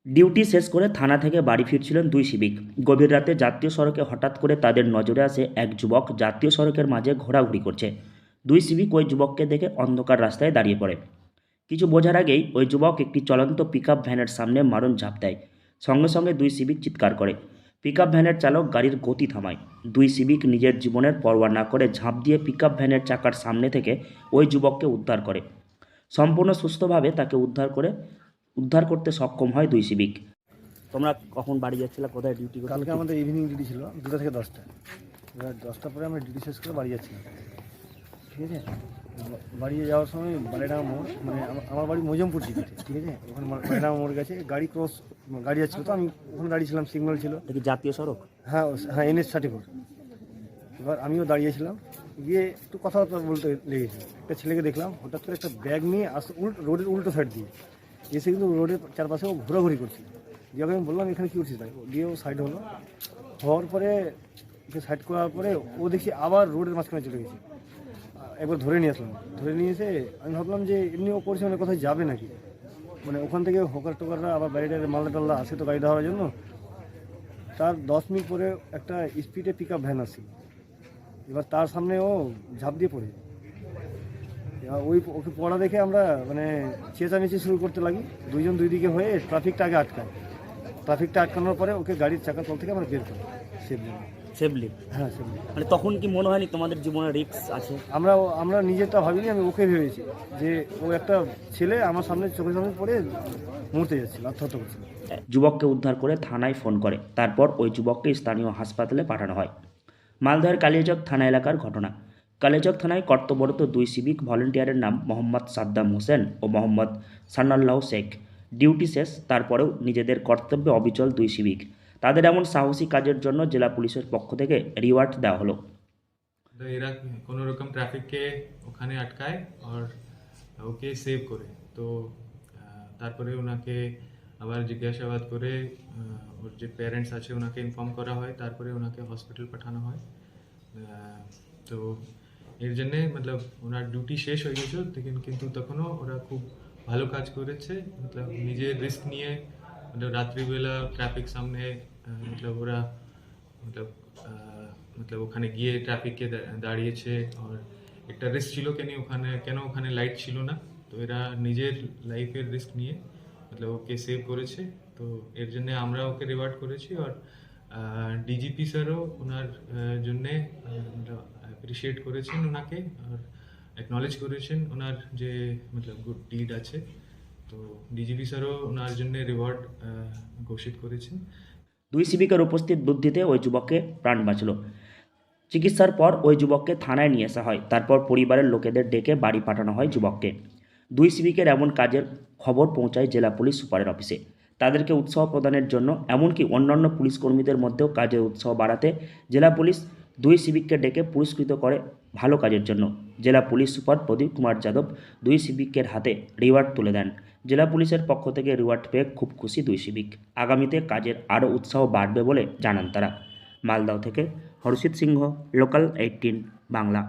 Duty শেষ করে থানা থেকে বাড়ি ফিরছিলেন দুই সিভিক। গভীর রাতে জাতীয় সড়কে হঠাৎ করে তাদের নজরে আসে এক যুবক জাতীয় সড়কের মাঝে ঘোরাঘুরি করছে। দুই সিভিক ওই যুবককে দেখে অন্ধকার রাস্তায় দাঁড়িয়ে পড়ে। কিছু বোঝার আগেই ওই যুবক একটি চলন্ত পিকআপ ভ্যানের সামনে মারণ ঝাঁপ দেয়। সঙ্গে সঙ্গে দুই সিভিক চিৎকার করে। পিকআপ ভ্যানের চালক গাড়ির গতি থামায়। দুই সিভিক নিজের জীবনের পরোয়া না করে ঝাঁপ দিয়ে পিকআপ ভ্যানের চাকার সামনে থেকে ওই যুবককে উদ্ধার করে। সম্পূর্ণ সুস্থভাবে তাকে উদ্ধার করতে সক্ষম হয় দুই সিভিক। তোমরা কখন বাড়ি যাচ্ছিলে, কোথায় ডিউটি করতে? কালকে আমাদের ইভিনিং ডিউটি ছিল 2টা থেকে 10টা। এবার 10টার পরে আমরা ডিউটি শেষ করে বাড়ি যাচ্ছিলাম, ঠিক আছে। বাড়ি যাওয়ার সময় বালিডাঙ্গা মোড়, মানে আমার বাড়ি মজমপুর টিকিটে, ঠিক আছে। ওখানে বালিডাঙ্গা মোড় গেছে, গাড়ি যাচ্ছিলো, তো আমি ওখানে দাঁড়িয়েছিলাম, সিগন্যাল ছিল। এটা কি জাতীয় সড়ক? হ্যাঁ হ্যাঁ, NH-34। এবার আমিও দাঁড়িয়েছিলাম, গিয়ে একটু কথাবার্তা বলতে লেগেছি। একটা ছেলেকে দেখলাম হঠাৎ করে একটা ব্যাগ নিয়ে আসতে রোডের উল্টো সাইড দিয়ে এসে কিন্তু রোডের চারপাশে ও ঘোরাঘুরি করছিল। দিয়ে আমি বললাম এখানে কী করছিস তাই, দিয়ে ও সাইড হওয়ার পরে ওকে সাইড করার পরে ও দেখি আবার রোডের মাঝখানে চলে গেছে। একবার ধরে নিয়ে আসলাম, ধরে নিয়ে এসে আমি ভাবলাম যে এমনি ও করছে, মানে কোথায় যাবে নাকি, মানে ওখান থেকে হকার টোকাররা আবার বাইরে মালদা টাল্লা আসে তো গাড়ি ধরার জন্য। তার 10 মিনিট পরে একটা স্পিডে পিকআপ ভ্যান আসে। এবার তার সামনে ও ঝাঁপ দিয়ে পড়ে। এবার ওকে পড়া দেখে আমরা মানে চেঁচামেচি শুরু করতে লাগি। দুইজন দুই দিকে হয়ে ট্রাফিকটা আগে আটকায়। ট্রাফিকটা আটকানোর পরে ওকে গাড়ির চাকার তল থেকে আমরা বের করি সেফলি। সেফলি? হ্যাঁ, সেফলি। মানে তখন কি মনে হয়নি তোমাদের জীবনে রিস্ক আছে? আমরা নিজেরটা ভাবিনি, আমি ওকে ভেবেছি যে ও একটা ছেলে আমার সামনে চোখের সামনে পড়ে মরতে যাচ্ছিল, আত্মহত্যা করছিল। যুবককে উদ্ধার করে থানায় ফোন করে। তারপর ওই যুবককে স্থানীয় হাসপাতালে পাঠানো হয়। মালদহের কালিয়াচক থানা এলাকার ঘটনা। কালিয়াচক থানায় কর্তব্যরত দুই সিভিক ভলেন্টিয়ারের নাম মোহাম্মদ সাদ্দাম হোসেন ও মোহাম্মদ সান্নাল্লাহ শেখ। ডিউটি শেষ, তারপরেও নিজেদের কর্তব্যে অবিচল দুই সিভিক। তাদের এমন সাহসী কাজের জন্য জেলা পুলিশের পক্ষ থেকে রিওয়ার্ড দেওয়া হলো। তো এরা কোনো রকম ট্রাফিককে ওখানে আটকায় আর ওকে সেভ করে। তো তারপরে ওনাকে আবার জিজ্ঞাসাবাদ করে ওর যে প্যারেন্টস আছে ওনাকে ইনফর্ম করা হয়, তারপরে ওনাকে হসপিটাল পাঠানো হয়। তো এর জন্যে মতলব ওনার ডিউটি শেষ হয়ে গেছিল, কিন্তু তখনও ওরা খুব ভালো কাজ করেছে। মতলব নিজের রিস্ক নিয়ে রাত্রিবেলা ট্রাফিক সামনে মতলব ওরা মতলব মতলব ওখানে গিয়ে ট্রাফিককে দাঁড়িয়েছে। আর একটা রিস্ক ছিল কেন ওখানে লাইট ছিল না, তো এরা নিজের লাইফের রিস্ক নিয়ে মতলব ওকে সেভ করেছে। তো এর জন্য আমরা ওকে রিওয়ার্ড করেছি। আর ডিজিপি স্যারও ওনার জন্যে অ্যাপ্রিসিয়েট করেছেন ওনাকে, আর অ্যাকনলেজ করেছেন ওনার যে মতলব গুড ডিড আছে। তো ডিজিপি স্যারও ওনার জন্য রিওয়ার্ড ঘোষিত করেছেন। দুই সিভিকের উপস্থিত বুদ্ধিতে ওই যুবককে প্রাণ বাঁচল। চিকিৎসার পর ওই যুবককে থানায় নিয়ে আসা হয়। তারপর পরিবারের লোকেদের ডেকে বাড়ি পাঠানো হয় যুবককে। দুই সিভিকের এমন কাজের খবর পৌঁছায় জেলা পুলিশ সুপারের অফিসে। তাদেরকে উৎসাহ প্রদানের জন্য, এমনকি অন্যান্য পুলিশ কর্মীদের মধ্যেও কাজের উৎসাহ বাড়াতে জেলা পুলিশ দুই সিভিককে ডেকে পুরস্কৃত করে ভালো কাজের জন্য। জেলা পুলিশ সুপার প্রদীপ কুমার যাদব দুই সিভিকের হাতে রিওয়ার্ড তুলে দেন। জেলা পুলিশের পক্ষ থেকে রিওয়ার্ড পেয়ে খুব খুশি দুই সিভিক। আগামীতে কাজের আরও উৎসাহ বাড়বে বলে জানান তারা। মালদহ থেকে হর্ষিত সিংহ, লোকাল 18 বাংলা।